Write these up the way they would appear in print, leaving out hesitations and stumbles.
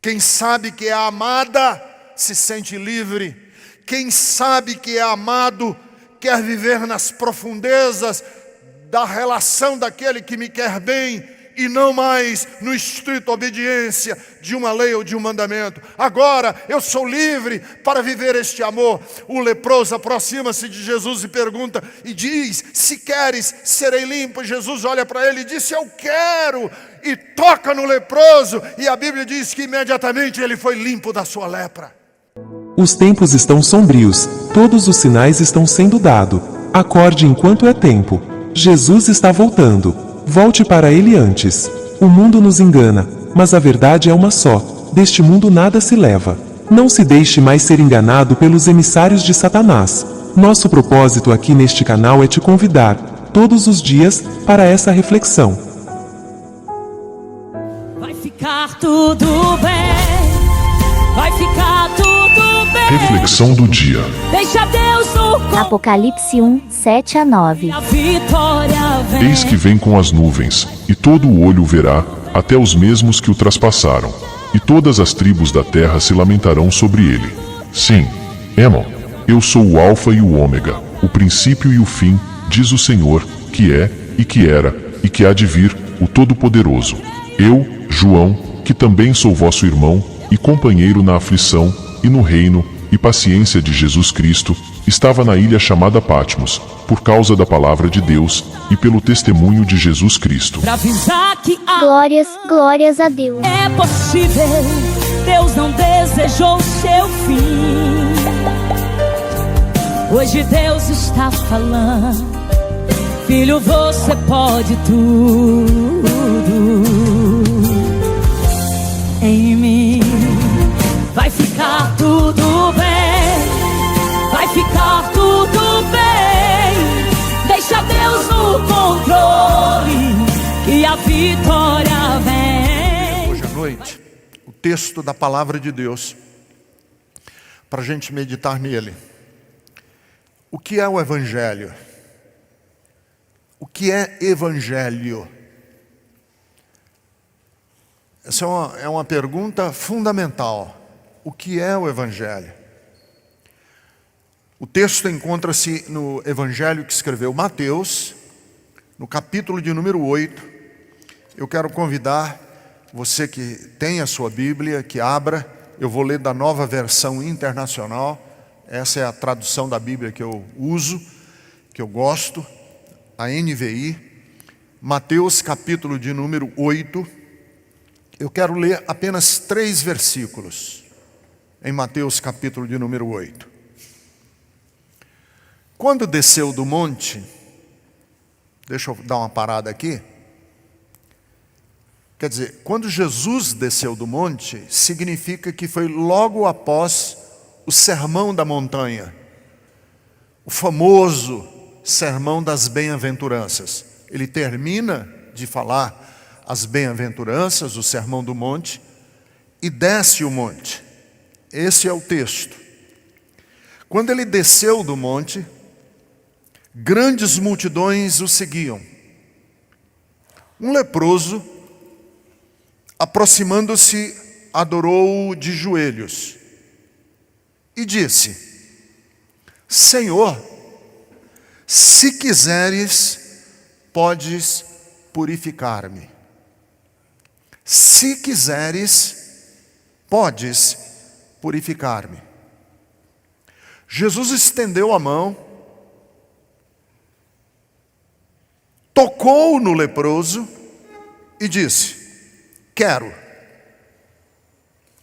Quem sabe que é amada se sente livre. Quem sabe que é amado quer viver nas profundezas da relação daquele que me quer bem e não mais no estrito obediência de uma lei ou de um mandamento. Agora eu sou livre para viver este amor. O leproso aproxima-se de Jesus e pergunta e diz: se queres, serei limpo. Jesus olha para ele e disse: eu quero. E toca no leproso, e a Bíblia diz que imediatamente ele foi limpo da sua lepra. Os tempos estão sombrios, todos os sinais estão sendo dados. Acorde enquanto é tempo. Jesus está voltando. Volte para ele antes. O mundo nos engana, mas a verdade é uma só. Deste mundo nada se leva. Não se deixe mais ser enganado pelos emissários de Satanás. Nosso propósito aqui neste canal é te convidar, todos os dias, para essa reflexão. Vai ficar tudo bem. Vai ficar tudo bem. Reflexão do dia. Deixa Deus no comando. Apocalipse 1, 7 a 9. A vitória vem. Eis que vem com as nuvens, e todo o olho o verá, até os mesmos que o traspassaram. E todas as tribos da terra se lamentarão sobre ele. Sim, Emon, eu sou o Alfa e o Ômega, o princípio e o fim, diz o Senhor, que é, e que era, e que há de vir, o Todo-Poderoso. Eu, João, que também sou vosso irmão, e companheiro na aflição, e no reino, e paciência de Jesus Cristo, estava na ilha chamada Patmos, por causa da palavra de Deus, e pelo testemunho de Jesus Cristo. Pra avisar que Glórias a Deus. é possível. Deus não desejou seu fim. Hoje Deus está falando: filho, você pode tudo em mim. Vai ficar tudo bem. Vai ficar tudo bem. Deixa Deus no controle e a vitória vem. Hoje à noite, o texto da palavra de Deus, para a gente meditar nele. O que é o Evangelho? O que é Evangelho? Essa é uma pergunta fundamental. O que é o Evangelho? O texto encontra-se no Evangelho que escreveu Mateus, no capítulo de número 8. Eu quero convidar você que tem a sua Bíblia, que abra. Eu vou ler da Nova Versão Internacional. Essa é a tradução da Bíblia que eu uso, que eu gosto, a NVI. Mateus, capítulo de número 8. Eu quero ler apenas 3 versículos em Mateus, capítulo de número 8. Quando desceu do monte, deixa eu dar uma parada aqui. Quer dizer, quando Jesus desceu do monte, significa que foi logo após o Sermão da Montanha, o famoso Sermão das Bem-aventuranças. Ele termina de falar as bem-aventuranças, o Sermão do Monte, e desce o monte. Esse é o texto. Quando ele desceu do monte, grandes multidões o seguiam. Um leproso, aproximando-se, adorou-o de joelhos e disse: Senhor, se quiseres, podes purificar-me. Se quiseres, podes purificar-me. Jesus estendeu a mão, tocou no leproso e disse: quero,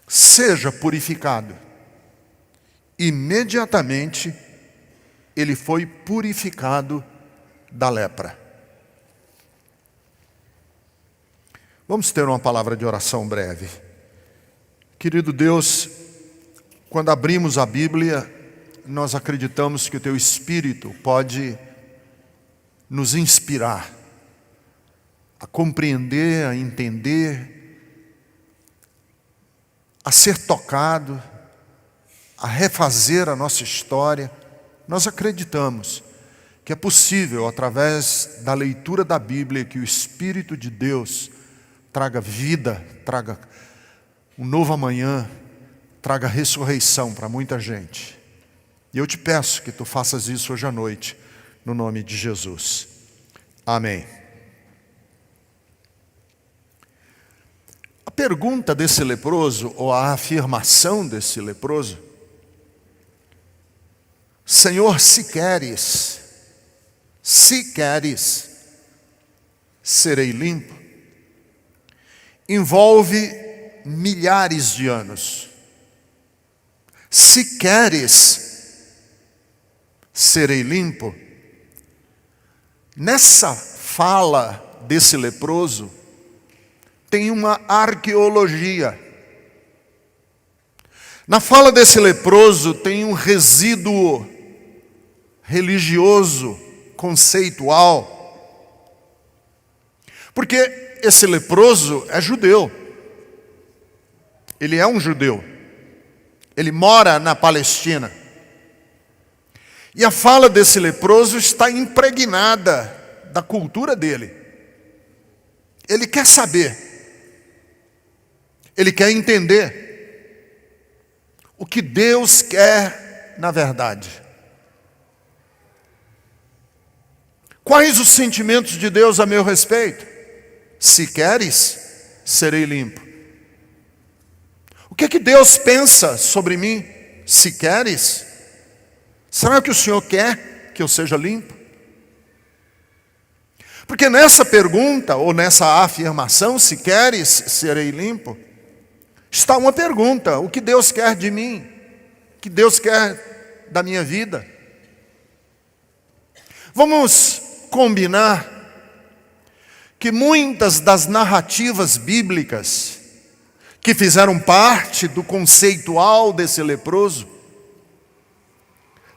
seja purificado. Imediatamente ele foi purificado da lepra. Vamos ter uma palavra de oração breve. Querido Deus, quando abrimos a Bíblia, nós acreditamos que o Teu Espírito pode nos inspirar a compreender, a entender, a ser tocado, a refazer a nossa história. Nós acreditamos que é possível, através da leitura da Bíblia, que o Espírito de Deus traga vida, traga um novo amanhã traga ressurreição para muita gente. E eu te peço que tu faças isso hoje à noite, no nome de Jesus. Amém. A pergunta desse leproso, ou a afirmação desse leproso: Senhor, se queres, serei limpo, envolve milhares de anos. Se queres, serei limpo. Nessa fala desse leproso, tem uma arqueologia. Na fala desse leproso tem um resíduo religioso, conceitual. Porque esse leproso é judeu. Ele é um judeu. Ele mora na Palestina. E a fala desse leproso está impregnada da cultura dele. Ele quer saber. Ele quer entender o que Deus quer na verdade. Quais os sentimentos de Deus a meu respeito? Se queres, serei limpo. O que Deus pensa sobre mim? Se queres, será que o Senhor quer que eu seja limpo? Porque nessa pergunta, ou nessa afirmação, se queres, serei limpo, está uma pergunta: o que Deus quer de mim? O que Deus quer da minha vida? Vamos combinar que muitas das narrativas bíblicas que fizeram parte do conceitual desse leproso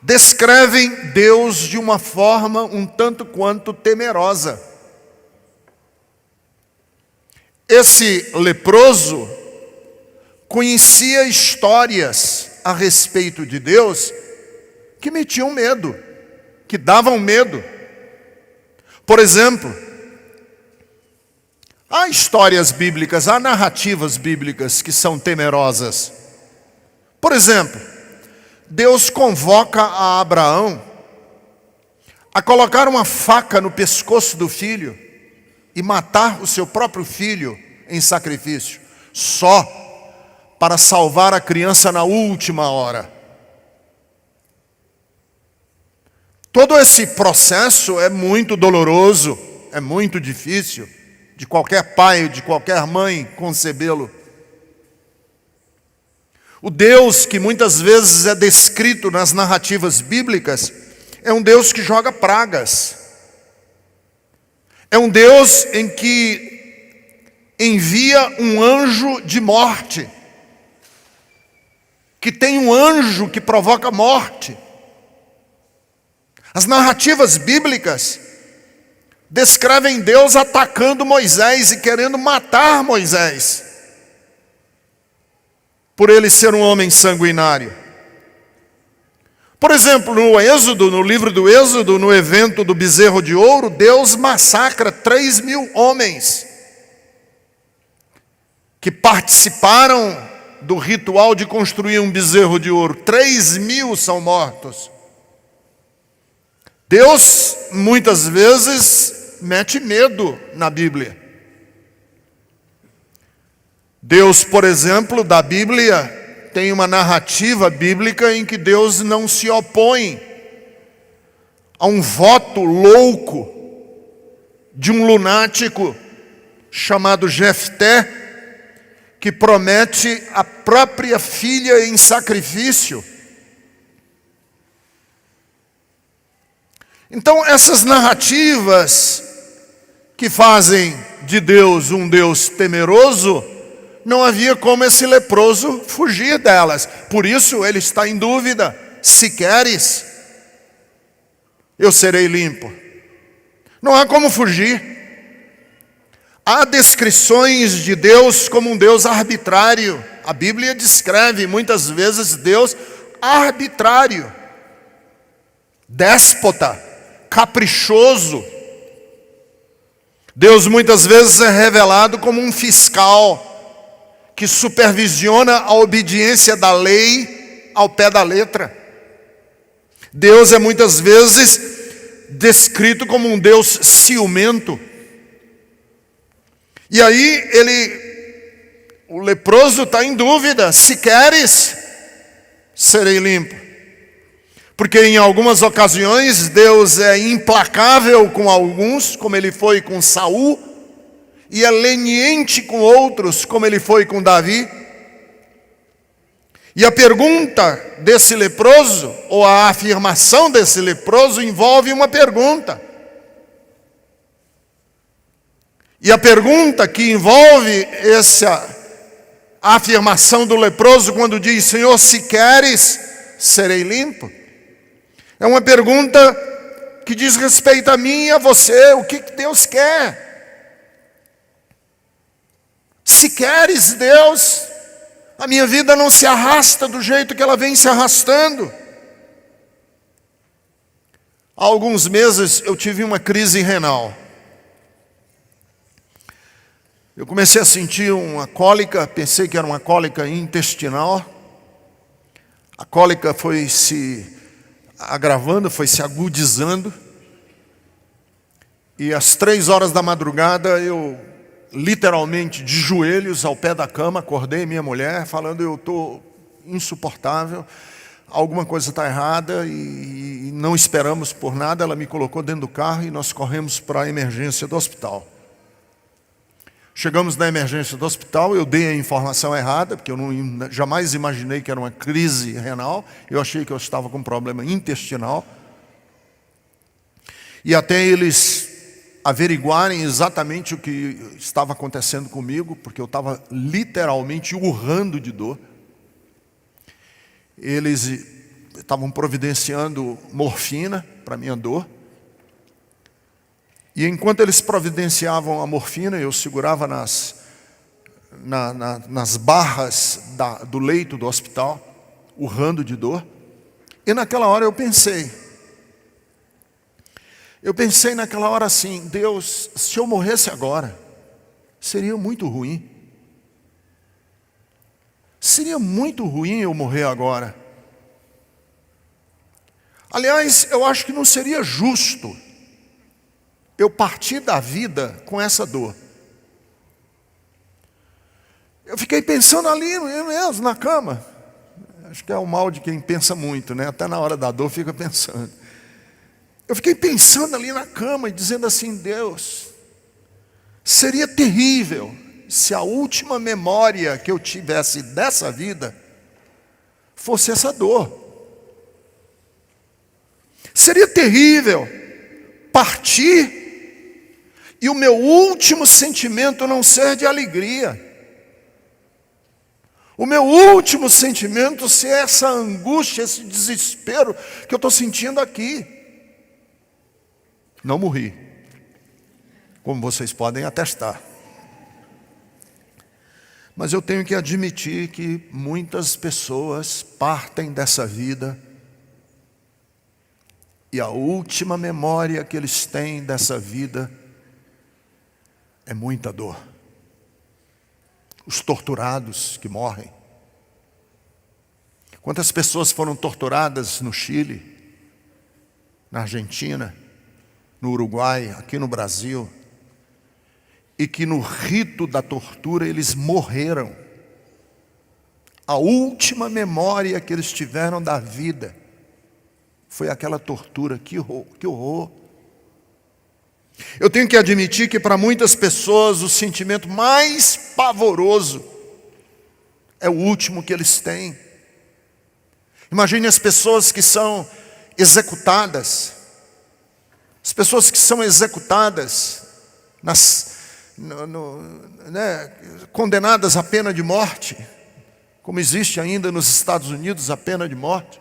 descrevem Deus de uma forma um tanto quanto temerosa. Esse leproso conhecia histórias a respeito de Deus que metiam medo, que davam medo. Por exemplo, há histórias bíblicas, há narrativas bíblicas que são temerosas. Por exemplo, Deus convoca a Abraão a colocar uma faca no pescoço do filho e matar o seu próprio filho em sacrifício, só para salvar a criança na última hora. Todo esse processo é muito doloroso, é muito difícil de qualquer pai, de qualquer mãe concebê-lo. O Deus que muitas vezes é descrito nas narrativas bíblicas é um Deus que joga pragas. É um Deus em que envia um anjo de morte, que tem um anjo que provoca morte. As narrativas bíblicas descrevem Deus atacando Moisés e querendo matar Moisés, por ele ser um homem sanguinário. Por exemplo, no Êxodo, no livro do Êxodo, no evento do bezerro de ouro, Deus massacra 3.000 homens que participaram do ritual de construir um bezerro de ouro. 3.000 são mortos. Deus, muitas vezes, mete medo na Bíblia. Deus, por exemplo, da Bíblia, tem uma narrativa bíblica em que Deus não se opõe a um voto louco de um lunático chamado Jefté, que promete a própria filha em sacrifício. Então, essas narrativas que fazem de Deus um Deus temeroso, não havia como esse leproso fugir delas. Por isso ele está em dúvida: se queres, eu serei limpo. Não há como fugir. Há descrições de Deus como um Deus arbitrário. A Bíblia descreve muitas vezes Deus arbitrário, déspota, caprichoso. Deus muitas vezes é revelado como um fiscal que supervisiona a obediência da lei ao pé da letra. Deus é muitas vezes descrito como um Deus ciumento. E aí o leproso está em dúvida: se queres, serei limpo. Porque em algumas ocasiões Deus é implacável com alguns, como ele foi com Saul, e é leniente com outros, como ele foi com Davi. E a pergunta desse leproso, ou a afirmação desse leproso, envolve uma pergunta. E a pergunta que envolve essa afirmação do leproso, quando diz: Senhor, se queres, serei limpo, é uma pergunta que diz respeito a mim e a você. O que Deus quer? Se queres, Deus, a minha vida não se arrasta do jeito que ela vem se arrastando. Há alguns meses eu tive uma crise renal. Eu comecei a sentir uma cólica, pensei que era uma cólica intestinal. A cólica foi se agravando, foi se agudizando. E às 3 horas da madrugada eu, literalmente de joelhos ao pé da cama, acordei minha mulher falando: eu estou insuportável, alguma coisa está errada, e não esperamos por nada. Ela me colocou dentro do carro e nós corremos para a emergência do hospital. Chegamos na emergência do hospital, eu dei a informação errada, porque eu jamais imaginei que era uma crise renal, eu achei que eu estava com um problema intestinal. E até eles averiguarem exatamente o que estava acontecendo comigo, porque eu estava literalmente urrando de dor. Eles estavam providenciando morfina para minha dor. E enquanto eles providenciavam a morfina, eu segurava nas barras do leito do hospital, urrando de dor. E naquela hora eu pensei naquela hora assim: Deus, se eu morresse agora, seria muito ruim. Seria muito ruim eu morrer agora. Aliás, eu acho que não seria justo eu partir da vida com essa dor. Eu fiquei pensando ali mesmo, na cama. Acho que é o mal de quem pensa muito, né? Até na hora da dor fica pensando. Eu fiquei pensando ali na cama e dizendo assim: Deus, seria terrível se a última memória que eu tivesse dessa vida fosse essa dor. Seria terrível partir e o meu último sentimento não ser de alegria. O meu último sentimento ser essa angústia, esse desespero que eu estou sentindo aqui. Não morri, como vocês podem atestar. Mas eu tenho que admitir que muitas pessoas partem dessa vida e a última memória que eles têm dessa vida é muita dor. Os torturados que morrem. Quantas pessoas foram torturadas no Chile, na Argentina, no Uruguai, aqui no Brasil, e que no rito da tortura eles morreram. A última memória que eles tiveram da vida foi aquela tortura. Que horror. Eu tenho que admitir que para muitas pessoas o sentimento mais pavoroso é o último que eles têm. Imagine as pessoas que são executadas. As pessoas que são executadas, condenadas à pena de morte, como existe ainda nos Estados Unidos a pena de morte,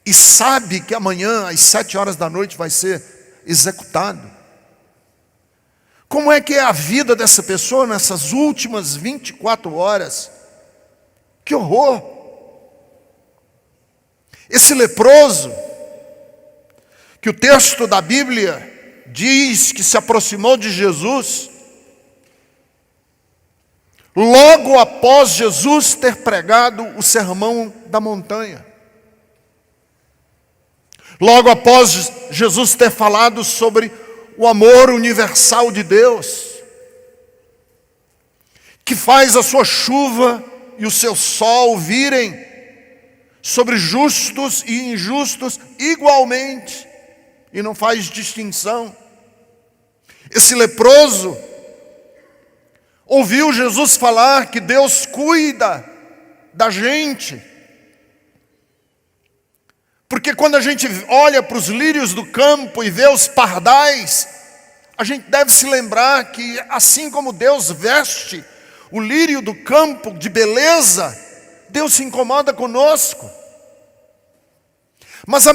e sabe que amanhã às 7 horas da noite vai ser executado. Como é que é a vida dessa pessoa nessas últimas 24 horas? Que horror! Esse leproso, que o texto da Bíblia diz que se aproximou de Jesus, logo após Jesus ter pregado o Sermão da Montanha. Logo após Jesus ter falado sobre o amor universal de Deus, que faz a sua chuva e o seu sol virem sobre justos e injustos igualmente, e não faz distinção. Esse leproso ouviu Jesus falar que Deus cuida da gente, porque quando a gente olha para os lírios do campo e vê os pardais, a gente deve se lembrar que assim como Deus veste o lírio do campo de beleza, Deus se incomoda conosco. Mas a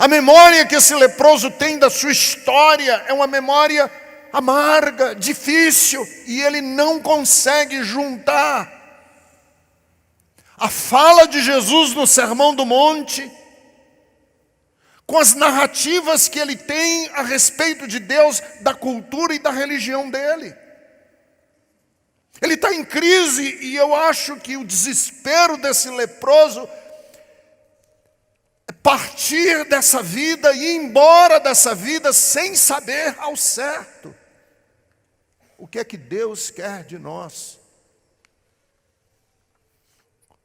memória que esse leproso tem da sua história é uma memória amarga, difícil, e ele não consegue juntar a fala de Jesus no Sermão do Monte com as narrativas que ele tem a respeito de Deus, da cultura e da religião dele. Ele está em crise, e eu acho que o desespero desse leproso é partir dessa vida e ir embora dessa vida sem saber ao certo o que é que Deus quer de nós.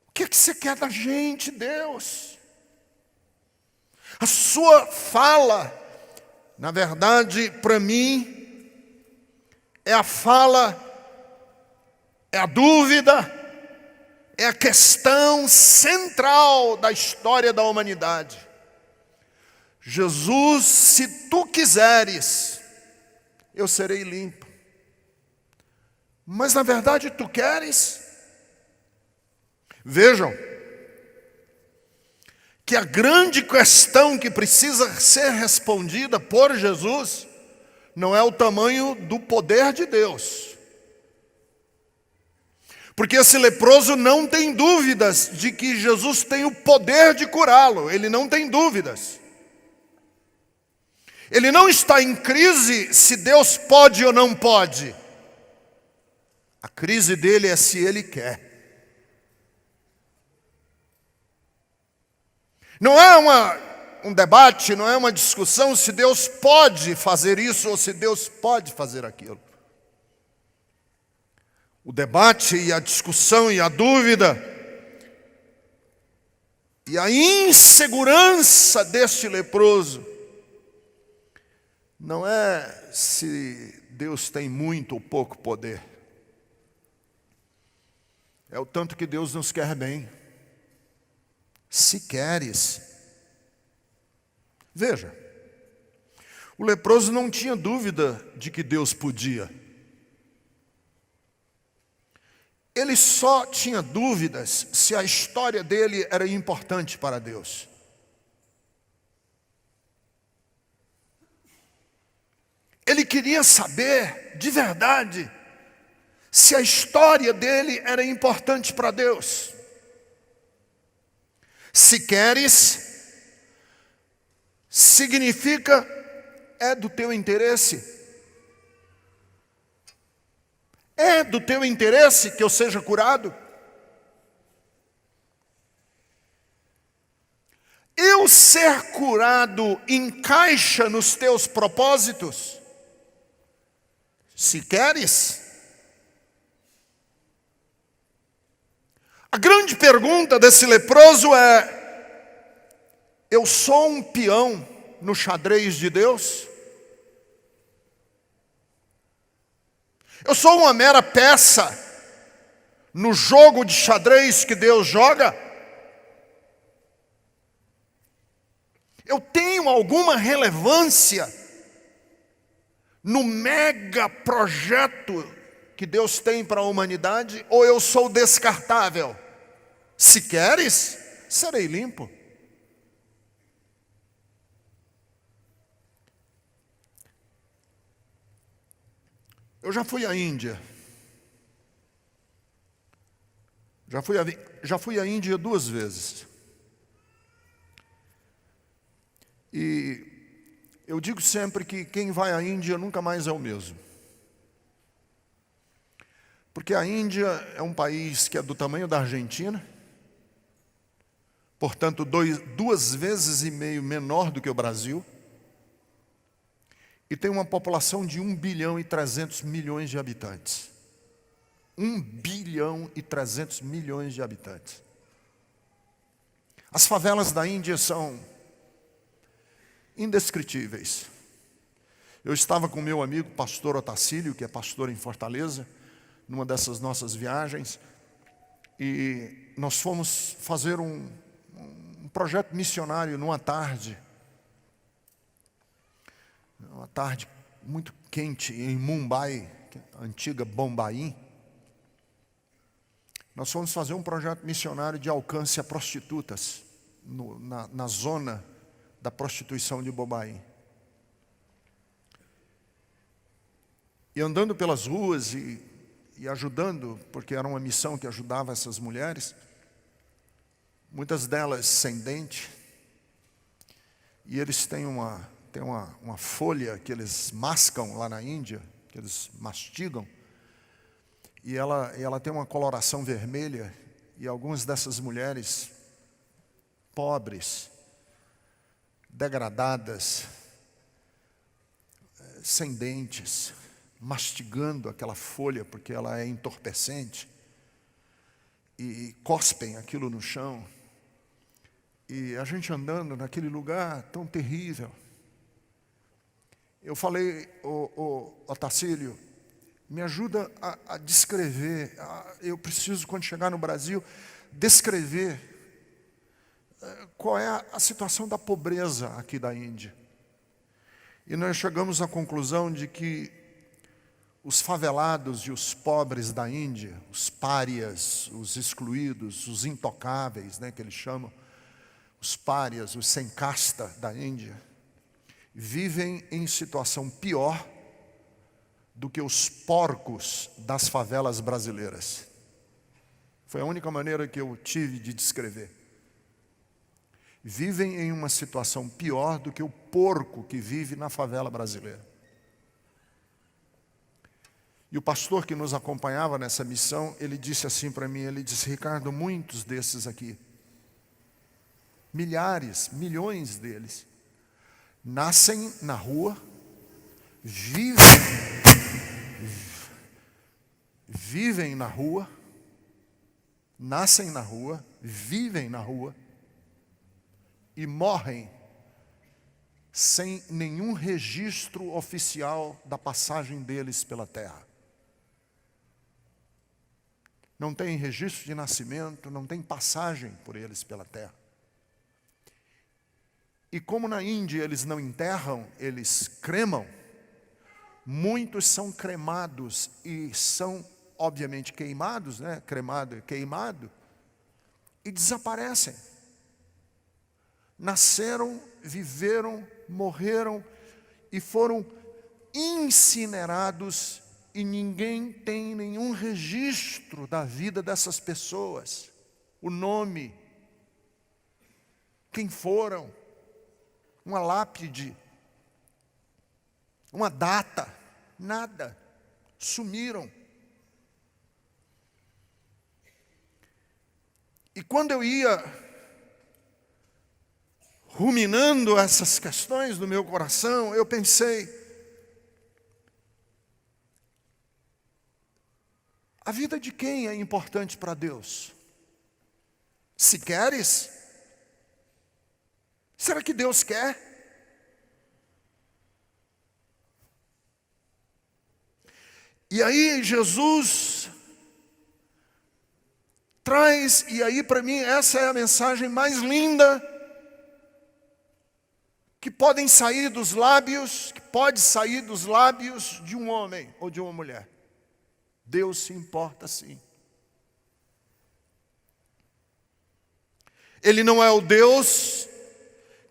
O que é que você quer da gente, Deus? A sua fala, na verdade, para mim, é a fala, é a dúvida, é a questão central da história da humanidade. Jesus, se tu quiseres, eu serei limpo. Mas na verdade tu queres? Vejam, que a grande questão que precisa ser respondida por Jesus não é o tamanho do poder de Deus. Porque esse leproso não tem dúvidas de que Jesus tem o poder de curá-lo, ele não tem dúvidas. Ele não está em crise se Deus pode ou não pode. A crise dele é se ele quer. Não é um debate, não é uma discussão se Deus pode fazer isso ou se Deus pode fazer aquilo. O debate e a discussão e a dúvida e a insegurança deste leproso não é se Deus tem muito ou pouco poder. É o tanto que Deus nos quer bem. Se queres. Veja, o leproso não tinha dúvida de que Deus podia. Ele só tinha dúvidas se a história dele era importante para Deus. Ele queria saber, de verdade, se a história dele era importante para Deus. Se queres, significa é do teu interesse. É do teu interesse que eu seja curado? Eu ser curado encaixa nos teus propósitos? Se queres. A grande pergunta desse leproso é: eu sou um peão no xadrez de Deus? Eu sou uma mera peça no jogo de xadrez que Deus joga? Eu tenho alguma relevância no mega projeto que Deus tem para a humanidade? Ou eu sou descartável? Se queres, serei limpo. Eu já fui à Índia. Já fui à Índia 2 vezes. E eu digo sempre que quem vai à Índia nunca mais é o mesmo. Porque a Índia é um país que é do tamanho da Argentina, portanto 2,5 vezes menor do que o Brasil, e tem uma população de 1 bilhão e 300 milhões de habitantes. 1 bilhão e 300 milhões de habitantes. As favelas da Índia são indescritíveis. Eu estava com meu amigo pastor Otacílio, que é pastor em Fortaleza, numa dessas nossas viagens, e nós fomos fazer um projeto missionário numa tarde, uma tarde muito quente em Mumbai, a antiga Bombaim. Nós fomos fazer um projeto missionário de alcance a prostitutas, na zona da prostituição de Bombaim. E andando pelas ruas e ajudando, porque era uma missão que ajudava essas mulheres, muitas delas sem dente, e eles têm uma folha que eles mascam lá na Índia, que eles mastigam, e ela tem uma coloração vermelha, e algumas dessas mulheres pobres, degradadas, sem dentes, mastigando aquela folha, porque ela é entorpecente, e cospem aquilo no chão, e a gente andando naquele lugar tão terrível. Eu falei, Otacílio, me ajuda a descrever, eu preciso, quando chegar no Brasil, descrever qual é a situação da pobreza aqui da Índia. E nós chegamos à conclusão de que os favelados e os pobres da Índia, os párias, os excluídos, os intocáveis, né, que eles chamam, os párias, os sem casta da Índia, vivem em situação pior do que os porcos das favelas brasileiras. Foi a única maneira que eu tive de descrever. Vivem em uma situação pior do que o porco que vive na favela brasileira. E o pastor que nos acompanhava nessa missão, ele disse assim para mim, ele disse, Ricardo, muitos desses aqui, milhares, milhões deles, nascem na rua, vivem na rua, nascem na rua, vivem na rua e morrem sem nenhum registro oficial da passagem deles pela terra. Não tem registro de nascimento, não tem passagem por eles pela terra. E como na Índia eles não enterram, eles cremam, muitos são cremados e são, obviamente, queimados, né? Cremado e queimado, e desaparecem. Nasceram, viveram, morreram e foram incinerados e ninguém tem nenhum registro da vida dessas pessoas. O nome, quem foram, uma lápide, uma data, nada, sumiram. E quando eu ia ruminando essas questões no meu coração, eu pensei, a vida de quem é importante para Deus? Se queres? Será que Deus quer? E aí Jesus traz, e aí para mim essa é a mensagem mais linda que pode sair dos lábios de um homem ou de uma mulher. Deus se importa sim. Ele não é o Deus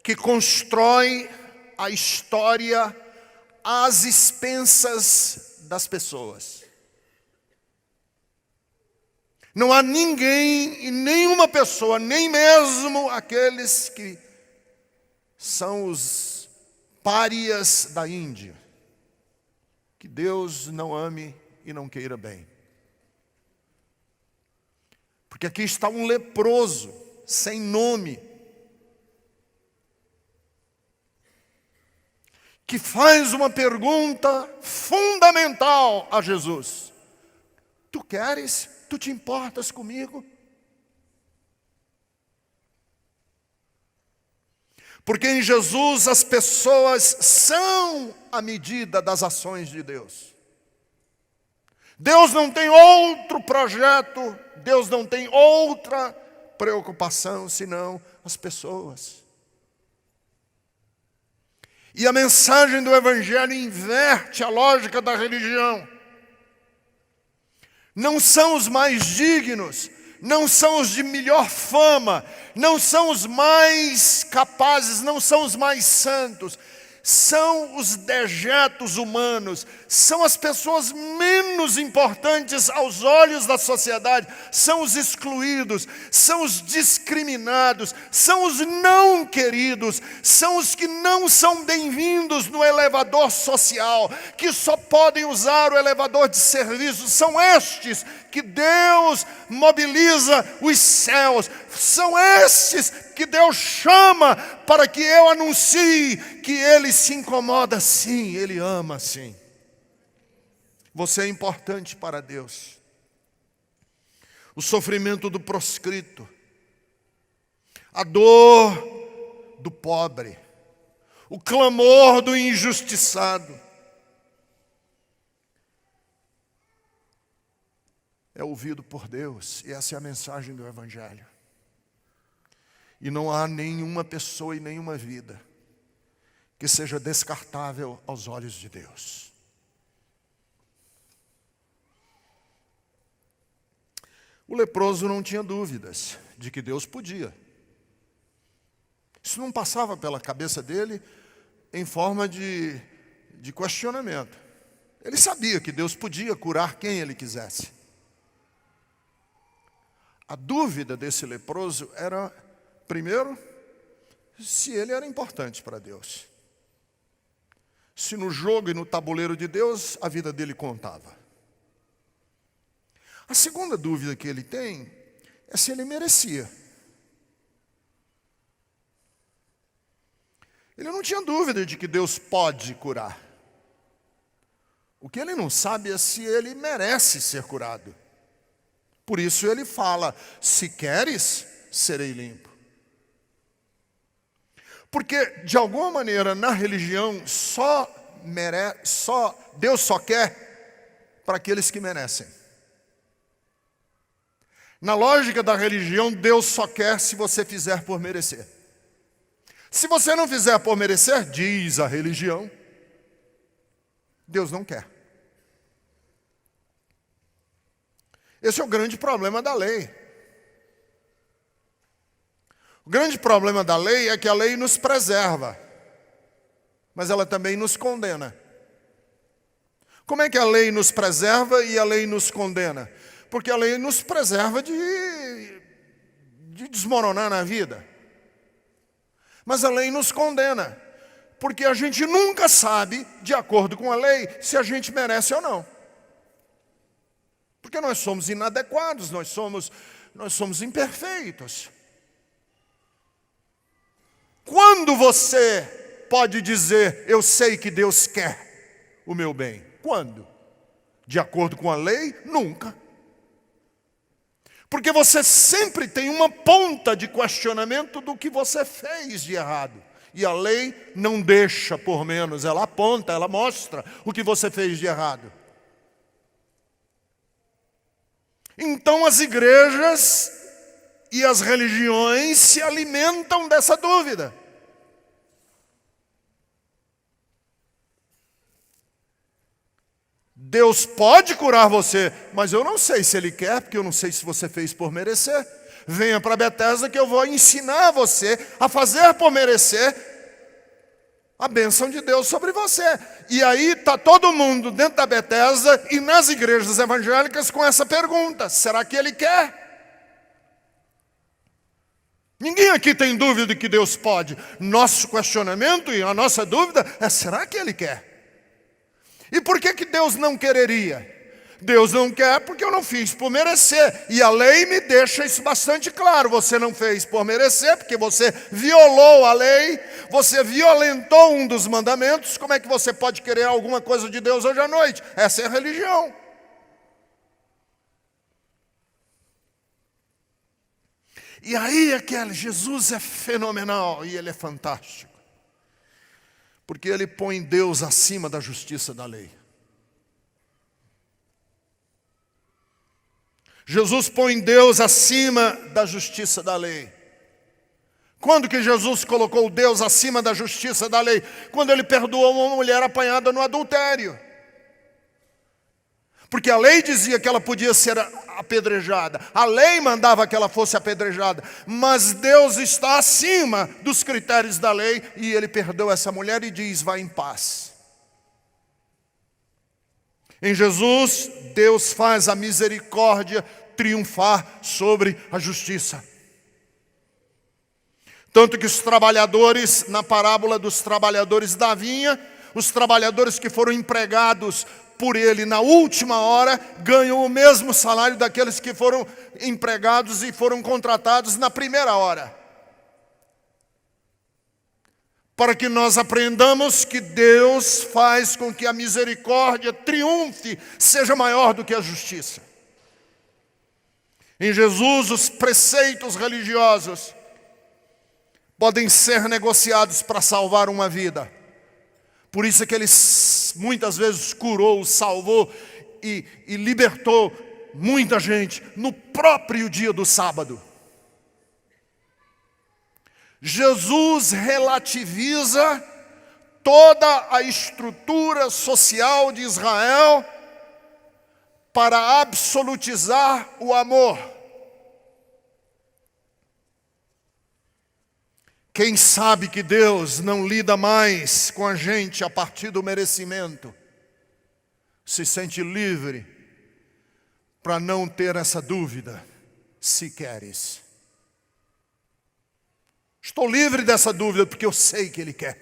que constrói a história às expensas das pessoas. Não há ninguém e nenhuma pessoa, nem mesmo aqueles que são os párias da Índia, que Deus não ame e não queira bem. Porque aqui está um leproso, sem nome, que faz uma pergunta fundamental a Jesus: tu queres? Tu te importas comigo? Porque em Jesus as pessoas são a medida das ações de Deus. Deus não tem outro projeto, Deus não tem outra preocupação senão as pessoas. E a mensagem do Evangelho inverte a lógica da religião. Não são os mais dignos, não são os de melhor fama, não são os mais capazes, não são os mais santos. São os dejetos humanos, são as pessoas menos importantes aos olhos da sociedade, são os excluídos, são os discriminados, são os não queridos, são os que não são bem-vindos no elevador social, que só podem usar o elevador de serviço. São estes que Deus mobiliza os céus, são estes que Deus chama para que eu anuncie que Ele se incomoda sim, Ele ama sim. Você é importante para Deus. O sofrimento do proscrito, a dor do pobre, o clamor do injustiçado, é ouvido por Deus, e essa é a mensagem do Evangelho. E não há nenhuma pessoa e nenhuma vida que seja descartável aos olhos de Deus. O leproso não tinha dúvidas de que Deus podia. Isso não passava pela cabeça dele em forma de questionamento. Ele sabia que Deus podia curar quem Ele quisesse. A dúvida desse leproso era, primeiro, se ele era importante para Deus. Se no jogo e no tabuleiro de Deus a vida dele contava. A segunda dúvida que ele tem é se ele merecia. Ele não tinha dúvida de que Deus pode curar. O que ele não sabe é se ele merece ser curado. Por isso ele fala: se queres, serei limpo. Porque, de alguma maneira, na religião, Deus só quer para aqueles que merecem. Na lógica da religião, Deus só quer se você fizer por merecer. Se você não fizer por merecer, diz a religião, Deus não quer. Esse é o grande problema da lei. O grande problema da lei é que a lei nos preserva, mas ela também nos condena. Como é que a lei nos preserva e a lei nos condena? Porque a lei nos preserva de desmoronar na vida. Mas a lei nos condena, porque a gente nunca sabe, de acordo com a lei, se a gente merece ou não. Porque nós somos inadequados, nós somos imperfeitos. Quando você pode dizer, eu sei que Deus quer o meu bem? Quando? De acordo com a lei? Nunca. Porque você sempre tem uma ponta de questionamento do que você fez de errado. E a lei não deixa por menos, ela aponta, ela mostra o que você fez de errado. Então as igrejas e as religiões se alimentam dessa dúvida. Deus pode curar você, mas eu não sei se Ele quer, porque eu não sei se você fez por merecer. Venha para Betesda que eu vou ensinar você a fazer por merecer a bênção de Deus sobre você. E aí está todo mundo dentro da Betesda e nas igrejas evangélicas com essa pergunta: será que Ele quer? Ninguém aqui tem dúvida de que Deus pode. Nosso questionamento e a nossa dúvida é: será que Ele quer? E por que Deus não quereria? Deus não quer porque eu não fiz por merecer. E a lei me deixa isso bastante claro. Você não fez por merecer, porque você violou a lei, você violentou um dos mandamentos. Como é que você pode querer alguma coisa de Deus hoje à noite? Essa é a religião. E aí Jesus é fenomenal e ele é fantástico. Porque ele põe Deus acima da justiça da lei. Jesus põe Deus acima da justiça da lei. Quando que Jesus colocou Deus acima da justiça da lei? Quando ele perdoou uma mulher apanhada no adultério. Porque a lei dizia que ela podia ser apedrejada. A lei mandava que ela fosse apedrejada. Mas Deus está acima dos critérios da lei. E ele perdoa essa mulher e diz, vá em paz. Em Jesus, Deus faz a misericórdia triunfar sobre a justiça. Tanto que os trabalhadores, na parábola dos trabalhadores da vinha, os trabalhadores que foram empregados por ele na última hora, ganham o mesmo salário daqueles que foram empregados e foram contratados na primeira hora. Para que nós aprendamos que Deus faz com que a misericórdia triunfe, seja maior do que a justiça. Em Jesus, os preceitos religiosos podem ser negociados para salvar uma vida. Por isso é que Ele muitas vezes curou, salvou e libertou muita gente no próprio dia do sábado. Jesus relativiza toda a estrutura social de Israel para absolutizar o amor. Quem sabe que Deus não lida mais com a gente a partir do merecimento, se sente livre para não ter essa dúvida, se queres. Estou livre dessa dúvida porque eu sei que Ele quer.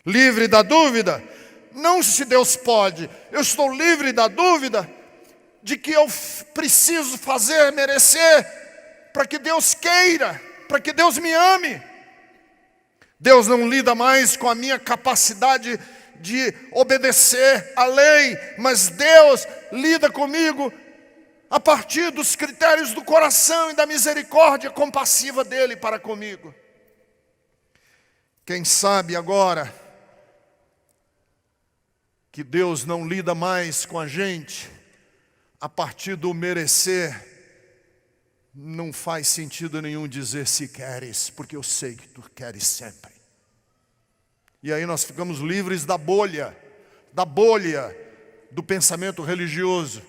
Livre da dúvida, não se Deus pode. Eu estou livre da dúvida de que eu preciso fazer, merecer, para que Deus queira, para que Deus me ame. Deus não lida mais com a minha capacidade de obedecer à lei, mas Deus lida comigo a partir dos critérios do coração e da misericórdia compassiva dele para comigo. Quem sabe agora que Deus não lida mais com a gente a partir do merecer, não faz sentido nenhum dizer se queres, porque eu sei que tu queres sempre. E aí nós ficamos livres da bolha do pensamento religioso.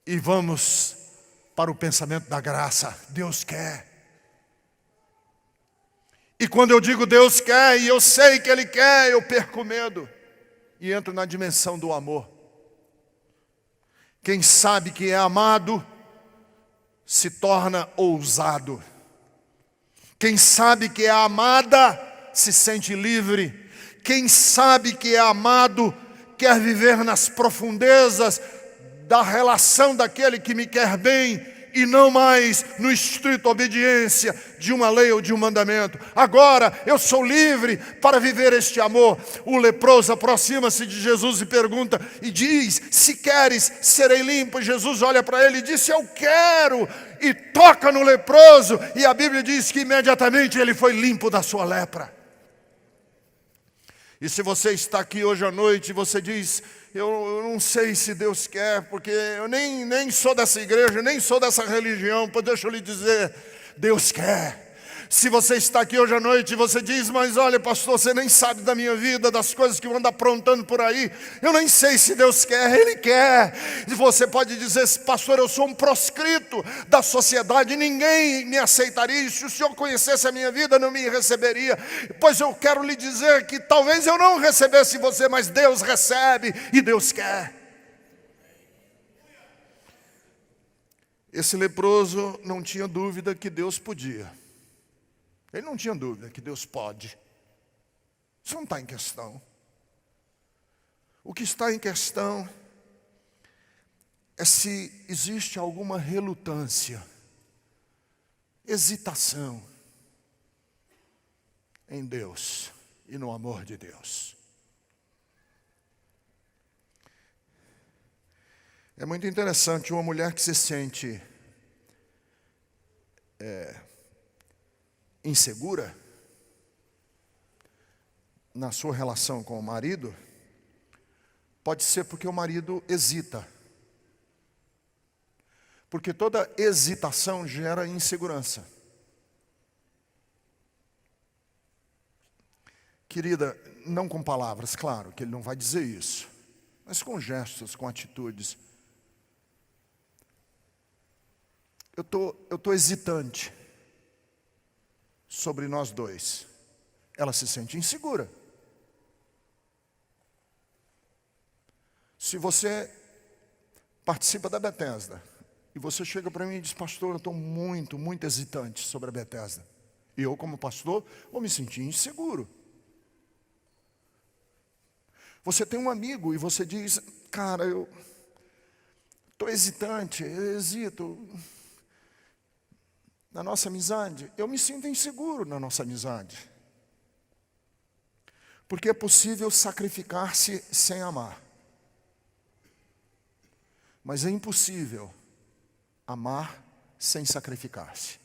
E vamos para o pensamento da graça. Deus quer. E quando eu digo Deus quer e eu sei que Ele quer, eu perco o medo e entro na dimensão do amor. Quem sabe que é amado se torna ousado. Quem sabe que é amada se sente livre. Quem sabe que é amado quer viver nas profundezas da relação daquele que me quer bem e não mais no estrito obediência de uma lei ou de um mandamento. Agora eu sou livre para viver este amor. O leproso aproxima-se de Jesus e pergunta e diz, se queres, serei limpo. E Jesus olha para ele e diz, eu quero, e toca no leproso. E a Bíblia diz que imediatamente ele foi limpo da sua lepra. E se você está aqui hoje à noite e você diz, eu não sei se Deus quer, porque eu nem sou dessa igreja, nem sou dessa religião, pois deixa eu lhe dizer, Deus quer. Se você está aqui hoje à noite e você diz, mas olha pastor, você nem sabe da minha vida, das coisas que eu ando aprontando por aí, eu nem sei se Deus quer, Ele quer. E você pode dizer, pastor, eu sou um proscrito da sociedade, ninguém me aceitaria, e se o senhor conhecesse a minha vida, não me receberia. Pois eu quero lhe dizer que talvez eu não recebesse você, mas Deus recebe e Deus quer. Esse leproso não tinha dúvida que Deus podia. Ele não tinha dúvida que Deus pode. Isso não está em questão. O que está em questão é se existe alguma relutância, hesitação em Deus e no amor de Deus. É muito interessante uma mulher que se sente insegura na sua relação com o marido, pode ser porque o marido hesita. Porque toda hesitação gera insegurança. Querida, não com palavras, claro, que ele não vai dizer isso, mas com gestos, com atitudes. Eu tô hesitante sobre nós dois. Ela se sente insegura. Se você participa da Bethesda e você chega para mim e diz: pastor, eu estou muito hesitante sobre a Bethesda. E eu, como pastor, vou me sentir inseguro. Você tem um amigo e você diz: cara, eu estou hesitante, eu hesito na nossa amizade. Eu me sinto inseguro na nossa amizade. Porque é possível sacrificar-se sem amar. Mas é impossível amar sem sacrificar-se.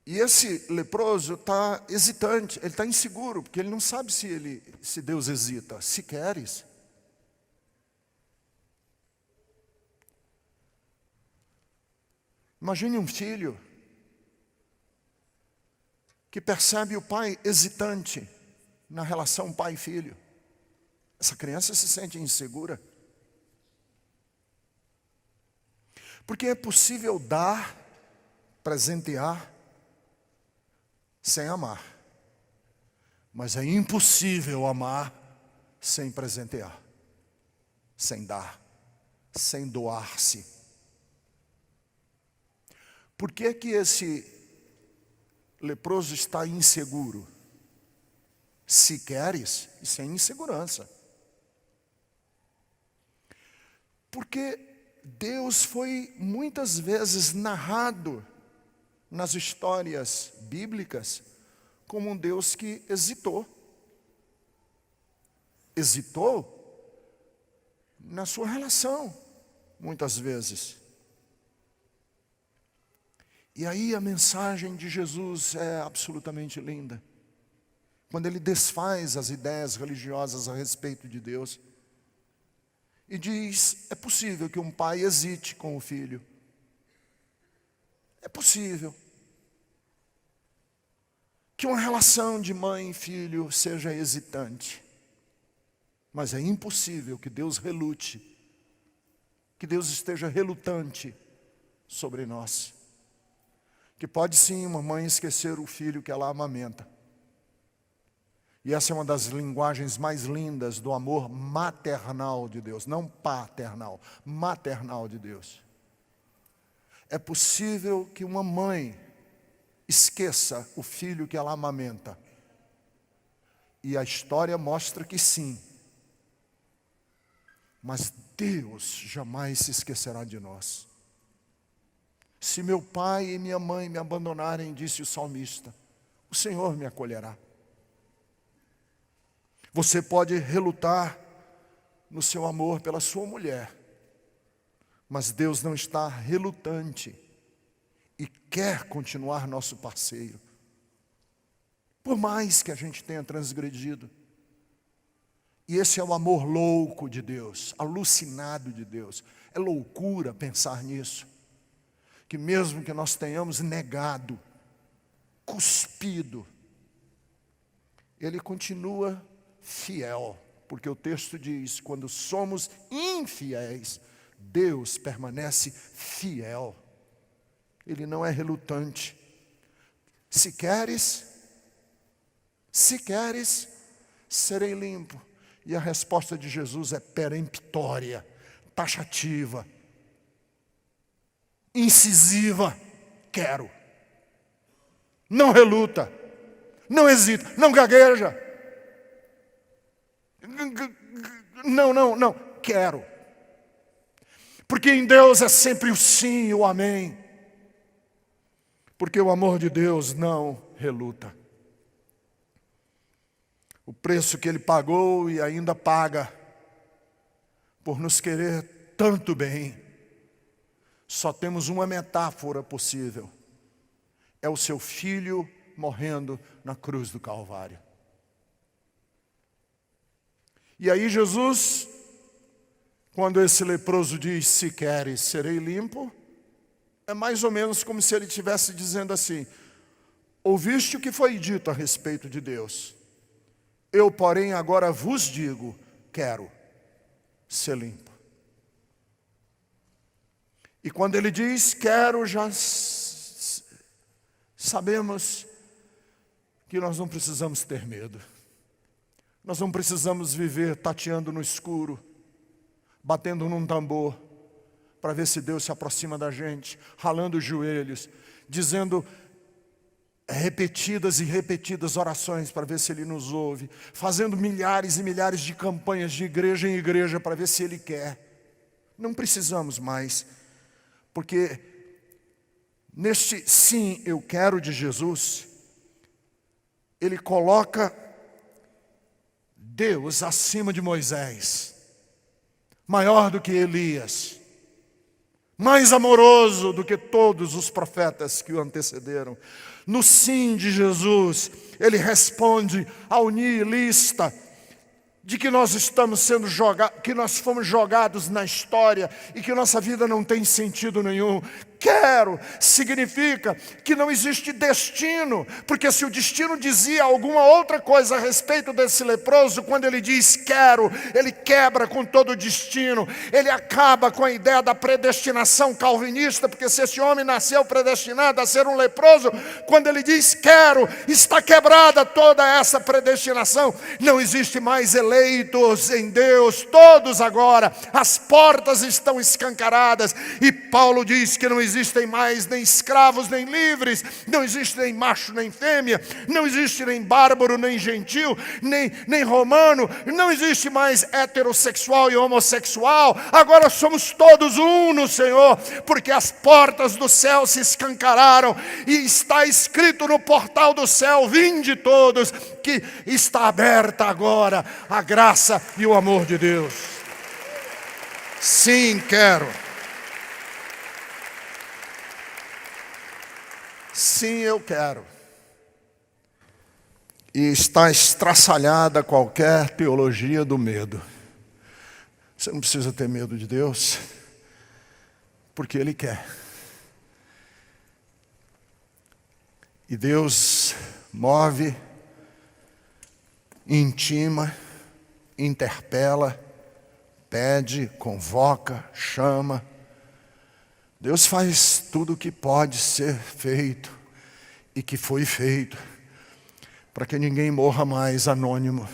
E esse leproso está hesitante, ele está inseguro, porque ele não sabe se Deus hesita. Se queres. Imagine um filho que percebe o pai hesitante na relação pai e filho. Essa criança se sente insegura. Porque é possível dar, presentear, sem amar. Mas é impossível amar sem presentear, sem dar, sem doar-se. Por que que esse leproso está inseguro? Se queres, isso é insegurança. Porque Deus foi muitas vezes narrado nas histórias bíblicas como um Deus que hesitou. Hesitou na sua relação, muitas vezes. E aí a mensagem de Jesus é absolutamente linda. Quando ele desfaz as ideias religiosas a respeito de Deus. E diz: é possível que um pai hesite com o filho. É possível que uma relação de mãe e filho seja hesitante. Mas é impossível que Deus relute, que Deus esteja relutante sobre nós. Que pode sim uma mãe esquecer o filho que ela amamenta. E essa é uma das linguagens mais lindas do amor maternal de Deus, não paternal, maternal de Deus. É possível que uma mãe esqueça o filho que ela amamenta. E a história mostra que sim. Mas Deus jamais se esquecerá de nós. Se meu pai e minha mãe me abandonarem, disse o salmista, o Senhor me acolherá. Você pode relutar no seu amor pela sua mulher, mas Deus não está relutante e quer continuar nosso parceiro. Por mais que a gente tenha transgredido. E esse é o amor louco de Deus, alucinado de Deus. É loucura pensar nisso. Que mesmo que nós tenhamos negado, cuspido, Ele continua fiel. Porque o texto diz, quando somos infiéis, Deus permanece fiel. Ele não é relutante. Se queres, serei limpo. E a resposta de Jesus é peremptória, taxativa, incisiva. Quero. Não reluta, não hesita, não gagueja. Não, quero. Porque em Deus é sempre o sim e o amém. Porque o amor de Deus não reluta. O preço que Ele pagou e ainda paga por nos querer tanto bem, só temos uma metáfora possível. É o seu Filho morrendo na cruz do Calvário. E aí Jesus, quando esse leproso diz, se queres, serei limpo, é mais ou menos como se ele estivesse dizendo assim, ouviste o que foi dito a respeito de Deus. Eu, porém, agora vos digo, quero ser limpo. E quando ele diz, quero, já sabemos que nós não precisamos ter medo. Nós não precisamos viver tateando no escuro, batendo num tambor, para ver se Deus se aproxima da gente, ralando os joelhos, dizendo repetidas e repetidas orações para ver se Ele nos ouve, fazendo milhares e milhares de campanhas de igreja em igreja para ver se Ele quer. Não precisamos mais, porque neste sim eu quero de Jesus, Ele coloca Deus acima de Moisés, maior do que Elias, mais amoroso do que todos os profetas que o antecederam. No sim de Jesus, Ele responde ao nihilista de que nós estamos sendo jogados, que nós fomos jogados na história e que nossa vida não tem sentido nenhum. Quero significa que não existe destino, porque se o destino dizia alguma outra coisa a respeito desse leproso, quando ele diz quero, ele quebra com todo o destino, ele acaba com a ideia da predestinação calvinista, porque se esse homem nasceu predestinado a ser um leproso, quando ele diz quero, está quebrada toda essa predestinação, não existe mais eleitos em Deus, todos agora, as portas estão escancaradas, e Paulo diz que não existem mais nem escravos nem livres, não existe nem macho nem fêmea, não existe nem bárbaro nem gentil, nem romano, não existe mais heterossexual e homossexual, agora somos todos um no Senhor, porque as portas do céu se escancararam, e está escrito no portal do céu, vinde todos, que está aberta agora a graça e o amor de Deus. Sim, quero. Sim, eu quero. E está estraçalhada qualquer teologia do medo. Você não precisa ter medo de Deus, porque Ele quer. E Deus move, intima, interpela, pede, convoca, chama. Deus faz tudo o que pode ser feito e que foi feito, para que ninguém morra mais anônimo,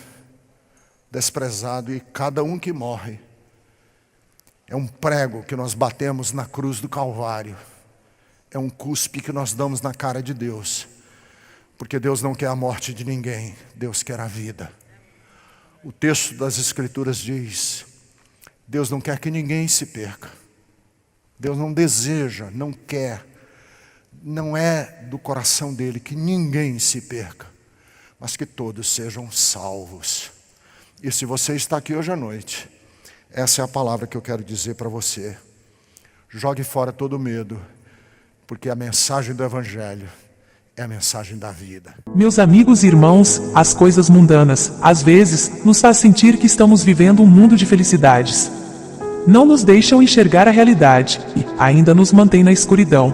desprezado, e cada um que morre é um prego que nós batemos na cruz do Calvário, é um cuspe que nós damos na cara de Deus, porque Deus não quer a morte de ninguém, Deus quer a vida. O texto das Escrituras diz, Deus não quer que ninguém se perca. Deus não deseja, não quer, não é do coração dele que ninguém se perca, mas que todos sejam salvos. E se você está aqui hoje à noite, essa é a palavra que eu quero dizer para você. Jogue fora todo medo, porque a mensagem do Evangelho é a mensagem da vida. Meus amigos e irmãos, as coisas mundanas, às vezes, nos faz sentir que estamos vivendo um mundo de felicidades. Não nos deixam enxergar a realidade e ainda nos mantém na escuridão.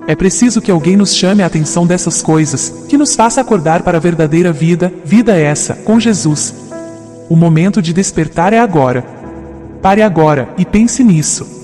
É preciso que alguém nos chame a atenção dessas coisas, que nos faça acordar para a verdadeira vida, vida essa, com Jesus. O momento de despertar é agora. Pare agora e pense nisso.